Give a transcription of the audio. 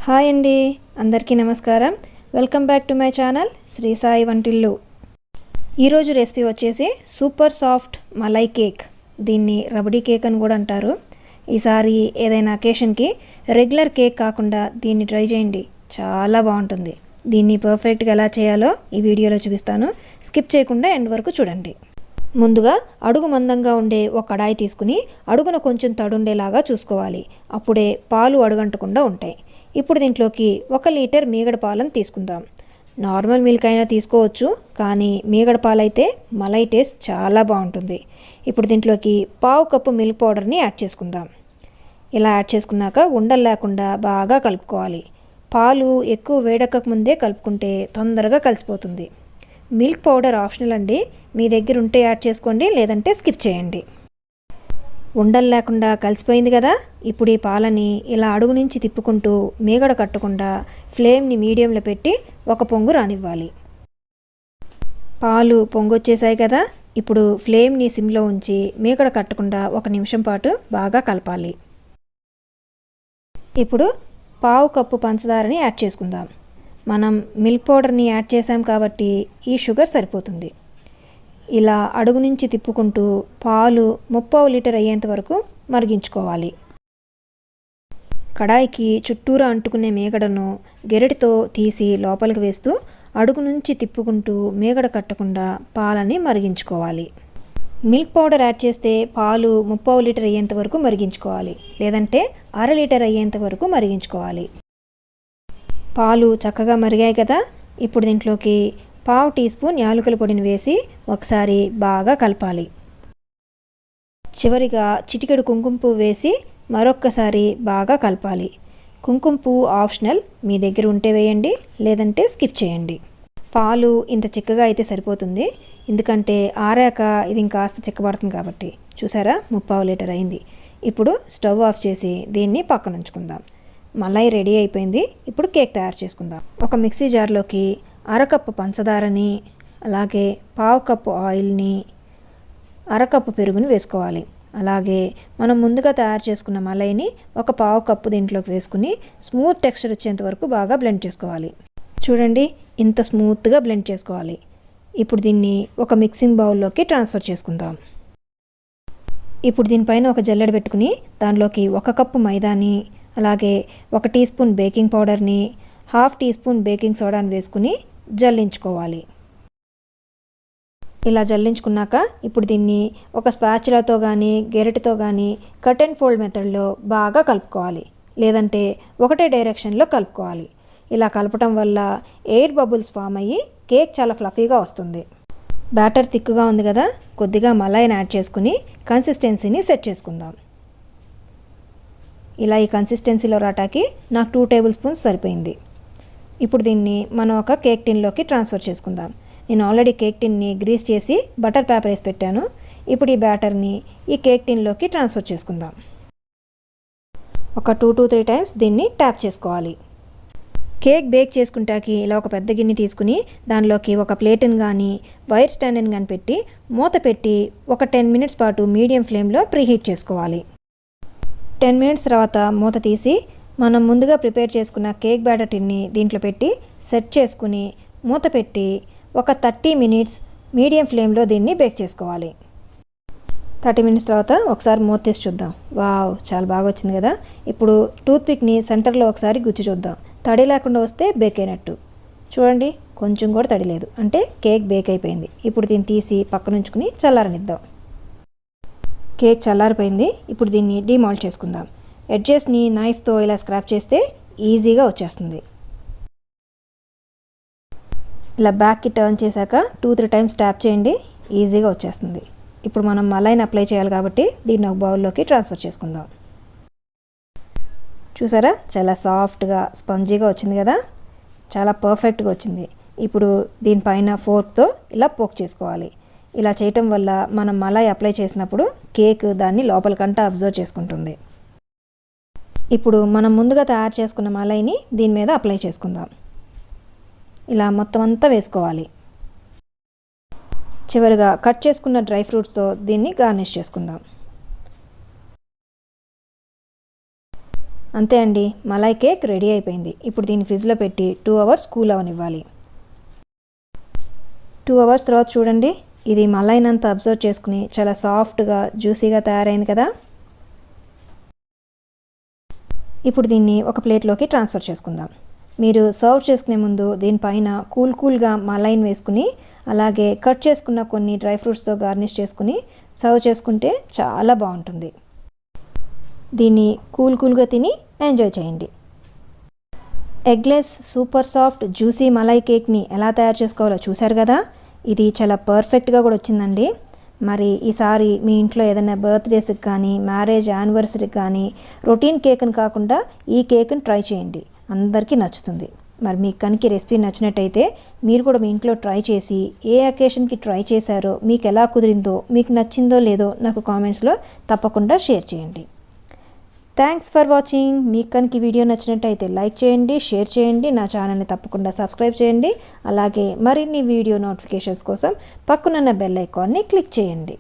Hi అండి, అందరికీ నమస్కారం. Welcome back to my channel Sri Sai Vantillu. ఈరోజు రెసిపీ వచ్చేసి సూపర్ సాఫ్ట్ మలై కేక్. దీన్ని రబడీ కేక్ అని కూడా అంటారు. ఈసారి ఏదైనా అకేషన్కి రెగ్యులర్ కేక్ కాకుండా దీన్ని ట్రై చేయండి, చాలా బాగుంటుంది. దీన్ని పర్ఫెక్ట్గా ఎలా చేయాలో ఈ వీడియోలో చూపిస్తాను. స్కిప్ చేయకుండా ఎండ్ వరకు చూడండి. ముందుగా అడుగు మందంగా ఉండే ఒక కడాయి తీసుకుని అడుగున కొంచెం తడుండేలాగా చూసుకోవాలి. అప్పుడే పాలు అడుగంటకుండా ఉంటాయి. ఇప్పుడు దీంట్లోకి 1 లీటర్ మీగడ పాలను తీసుకుందాం. నార్మల్ మిల్క్ అయినా తీసుకోవచ్చు, కానీ మీగడ పాలైతే మలై టేస్ట్ చాలా బాగుంటుంది. ఇప్పుడు దీంట్లోకి 1/2 కప్పు మిల్క్ పౌడర్ని యాడ్ చేసుకుందాం. ఇలా యాడ్ చేసుకున్నాక ఉండలు లేకుండా బాగా కలుపుకోవాలి. పాలు ఎక్కువ వేడెక్కక ముందే కలుపుకుంటే తొందరగా కలిసిపోతుంది. మిల్క్ పౌడర్ ఆప్షనల్ అండి, మీ దగ్గర ఉంటే యాడ్ చేసుకోండి, లేదంటే స్కిప్ చేయండి. ఉండలు లేకుండా కలిసిపోయింది కదా. ఇప్పుడు ఈ పాలని ఇలా అడుగు నుంచి తిప్పుకుంటూ మీగడ కట్టకుండా ఫ్లేమ్ని మీడియంలో పెట్టి ఒక పొంగు రానివ్వాలి. పాలు పొంగొచ్చేసాయి కదా. ఇప్పుడు ఫ్లేమ్ని సిమ్లో ఉంచి మీగడ కట్టకుండా 1 నిమిషం పాటు బాగా కలపాలి. ఇప్పుడు 1/2 కప్పు పంచదారని యాడ్ చేసుకుందాం. మనం మిల్క్ పౌడర్ని యాడ్ చేసాం కాబట్టి ఈ షుగర్ సరిపోతుంది. ఇలా అడుగు నుంచి తిప్పుకుంటూ పాలు 3/4 లీటర్ అయ్యేంత వరకు మరిగించుకోవాలి. కడాయికి చుట్టూరా అంటుకునే మీగడను గెరటితో తీసి లోపలికి వేస్తూ అడుగు నుంచి తిప్పుకుంటూ మీగడ కట్టకుండా పాలని మరిగించుకోవాలి. మిల్క్ పౌడర్ యాడ్ చేస్తే పాలు 3/4 లీటర్ అయ్యేంత వరకు మరిగించుకోవాలి, లేదంటే 1/2 లీటర్ అయ్యేంత వరకు మరిగించుకోవాలి. పాలు చక్కగా మరిగాయి కదా. ఇప్పుడు దీంట్లోకి 1/2 టీ స్పూన్ యాలకుల పొడిని వేసి ఒకసారి బాగా కలపాలి. చివరిగా చిటికెడు కుంకుమ పువ్వు వేసి మరొక్కసారి బాగా కలపాలి. కుంకుమ పువ్వు ఆప్షనల్, మీ దగ్గర ఉంటే వేయండి, లేదంటే స్కిప్ చేయండి. పాలు ఇంత చిక్కగా అయితే సరిపోతుంది, ఎందుకంటే ఆరాక ఇది ఇంకాస్త చిక్కబడుతుంది కాబట్టి. చూసారా, 3/4 లీటర్ అయింది. ఇప్పుడు స్టవ్ ఆఫ్ చేసి దీన్ని పక్కన ఉంచుకుందాం. మలై రెడీ అయిపోయింది. ఇప్పుడు కేక్ తయారు చేసుకుందాం. ఒక మిక్సీ జార్లోకి 1/2 కప్పు పంచదారని, అలాగే 1/2 కప్పు ఆయిల్ని, 1/2 కప్పు పెరుగుని వేసుకోవాలి. అలాగే మనం ముందుగా తయారు చేసుకున్న మలైని 1/4 కప్పు దీంట్లోకి వేసుకుని స్మూత్ టెక్స్చర్ వచ్చేంత వరకు బాగా బ్లెండ్ చేసుకోవాలి. చూడండి, ఇంత స్మూత్గా బ్లెండ్ చేసుకోవాలి. ఇప్పుడు దీన్ని ఒక మిక్సింగ్ బౌల్లోకి ట్రాన్స్ఫర్ చేసుకుందాం. ఇప్పుడు దీనిపైన ఒక జల్లెడ పెట్టుకుని దానిలోకి 1 కప్పు మైదాని, అలాగే 1 టీ స్పూన్ బేకింగ్ పౌడర్ని, 1/2 టీ స్పూన్ బేకింగ్ సోడాని వేసుకుని జల్లించుకోవాలి. ఇలా జల్లించుకున్నాక ఇప్పుడు దీన్ని ఒక స్పాచులాతో కానీ గెరటితో కానీ కట్ అండ్ ఫోల్డ్ మెథడ్లో బాగా కలుపుకోవాలి, లేదంటే ఒకటే డైరెక్షన్లో కలుపుకోవాలి. ఇలా కలపటం వల్ల ఎయిర్ బబుల్స్ ఫామ్ అయ్యి కేక్ చాలా ఫ్లఫీగా వస్తుంది. బ్యాటర్ థిక్గా ఉంది కదా, కొద్దిగా మలైని యాడ్ చేసుకుని కన్సిస్టెన్సీని సెట్ చేసుకుందాం. ఇలా ఈ కన్సిస్టెన్సీలో రాటాకి నాకు 2 టేబుల్ స్పూన్స్ సరిపోయింది. ఇప్పుడు దీన్ని మనం ఒక కేక్ టిన్లోకి ట్రాన్స్ఫర్ చేసుకుందాం. నేను ఆల్రెడీ కేక్ టిన్ని గ్రీస్ చేసి బటర్ పేపర్ వేసి పెట్టాను. ఇప్పుడు ఈ బ్యాటర్ని ఈ కేక్ టిన్లోకి ట్రాన్స్ఫర్ చేసుకుందాం. ఒక 2 to 3 టైమ్స్ దీన్ని ట్యాప్ చేసుకోవాలి. కేక్ బేక్ చేసుకుంటాకి ఇలా ఒక పెద్ద గిన్నె తీసుకుని దానిలోకి ఒక ప్లేట్ని కానీ వైర్ స్టాండ్ని కానీ పెట్టి మూత పెట్టి ఒక 10 మినిట్స్ పాటు మీడియం ఫ్లేమ్లో ప్రీహీట్ చేసుకోవాలి. 10 మినిట్స్ తర్వాత మూత తీసి మనం ముందుగా ప్రిపేర్ చేసుకున్న కేక్ బ్యాటర్ టిన్ని దీంట్లో పెట్టి సెట్ చేసుకుని మూత పెట్టి ఒక 30 మినిట్స్ మీడియం ఫ్లేమ్లో దీన్ని బేక్ చేసుకోవాలి. 30 మినిట్స్ తర్వాత ఒకసారి మూత తీసి చూద్దాం. వావ్, చాలా బాగా వచ్చింది కదా. ఇప్పుడు టూత్పిక్ని సెంటర్లో ఒకసారి గుచ్చి చూద్దాం. తడి లేకుండా వస్తే బేక్ అయినట్టు. చూడండి, కొంచెం కూడా తడి లేదు, అంటే కేక్ బేక్ అయిపోయింది. ఇప్పుడు దీన్ని తీసి పక్కన ఉంచుకుని చల్లారనిద్దాం. కేక్ చల్లారిపోయింది. ఇప్పుడు దీన్ని డీమాల్ట్ చేసుకుందాం. ఎడ్జెస్ని నైఫ్తో ఇలా స్క్రాప్ చేస్తే ఈజీగా వచ్చేస్తుంది. ఇలా బ్యాక్కి టర్న్ చేశాక 2-3 టైమ్స్ ట్యాప్ చేయండి, ఈజీగా వచ్చేస్తుంది. ఇప్పుడు మనం మలైని అప్లై చేయాలి కాబట్టి దీన్ని ఒక బౌల్లోకి ట్రాన్స్ఫర్ చేసుకుందాం. చూసారా, చాలా సాఫ్ట్గా స్పంజీగా వచ్చింది కదా, చాలా పర్ఫెక్ట్గా వచ్చింది. ఇప్పుడు దీనిపైన ఫోర్క్తో ఇలా పోక్ చేసుకోవాలి. ఇలా చేయటం వల్ల మనం మలై అప్లై చేసినప్పుడు కేక్ దాన్ని లోపలికంటా అబ్జర్వ్ చేసుకుంటుంది. ఇప్పుడు మనం ముందుగా తయారు చేసుకున్న మలైని దీని మీద అప్లై చేసుకుందాం. ఇలా మొత్తం అంతా వేసుకోవాలి. చివరిగా కట్ చేసుకున్న డ్రై ఫ్రూట్స్తో దీన్ని గార్నిష్ చేసుకుందాం. అంతే అండి, మలై కేక్ రెడీ అయిపోయింది. ఇప్పుడు దీన్ని ఫ్రిడ్జ్లో పెట్టి 2 అవర్స్ కూల్ అవనివ్వాలి. 2 అవర్స్ తర్వాత చూడండి, ఇది మలైనంతా అబ్జర్వ్ చేసుకుని చాలా సాఫ్ట్గా జ్యూసీగా తయారైంది కదా. ఇప్పుడు దీన్ని ఒక ప్లేట్లోకి ట్రాన్స్ఫర్ చేసుకుందాం. మీరు సర్వ్ చేసుకునే ముందు దీనిపైన కూల్గా మలైన్ వేసుకుని అలాగే కట్ చేసుకున్న కొన్ని డ్రై ఫ్రూట్స్తో గార్నిష్ చేసుకుని సర్వ్ చేసుకుంటే చాలా బాగుంటుంది. దీన్ని కూల్గా తిని ఎంజాయ్ చేయండి. Eggless super soft juicy malai కేక్ని ఎలా తయారు చేసుకోవాలో చూశారు కదా. ఇది చాలా పర్ఫెక్ట్గా కూడా వచ్చిందండి. మరి ఈసారి మీ ఇంట్లో ఏదైనా బర్త్డేస్కి కానీ మ్యారేజ్ యానివర్సరీకి కానీ రొటీన్ కేక్ని కాకుండా ఈ కేక్ని ట్రై చేయండి, అందరికీ నచ్చుతుంది. మరి మీకు కనుక రెసిపీ నచ్చినట్టయితే మీరు కూడా మీ ఇంట్లో ట్రై చేసి ఏ అకేషన్కి ట్రై చేశారో, మీకు ఎలా కుదిరిందో, మీకు నచ్చిందో లేదో నాకు కామెంట్స్లో తప్పకుండా షేర్ చేయండి. Thanks for watching. మీకు కనుక ఈ వీడియో నచ్చినట్టయితే లైక్ చేయండి, షేర్ చేయండి, నా ఛానల్ని తప్పకుండా సబ్స్క్రైబ్ చేయండి. అలాగే మరిన్ని వీడియో నోటిఫికేషన్స్ కోసం పక్కనున్న బెల్ ఐకాన్ని క్లిక్ చేయండి.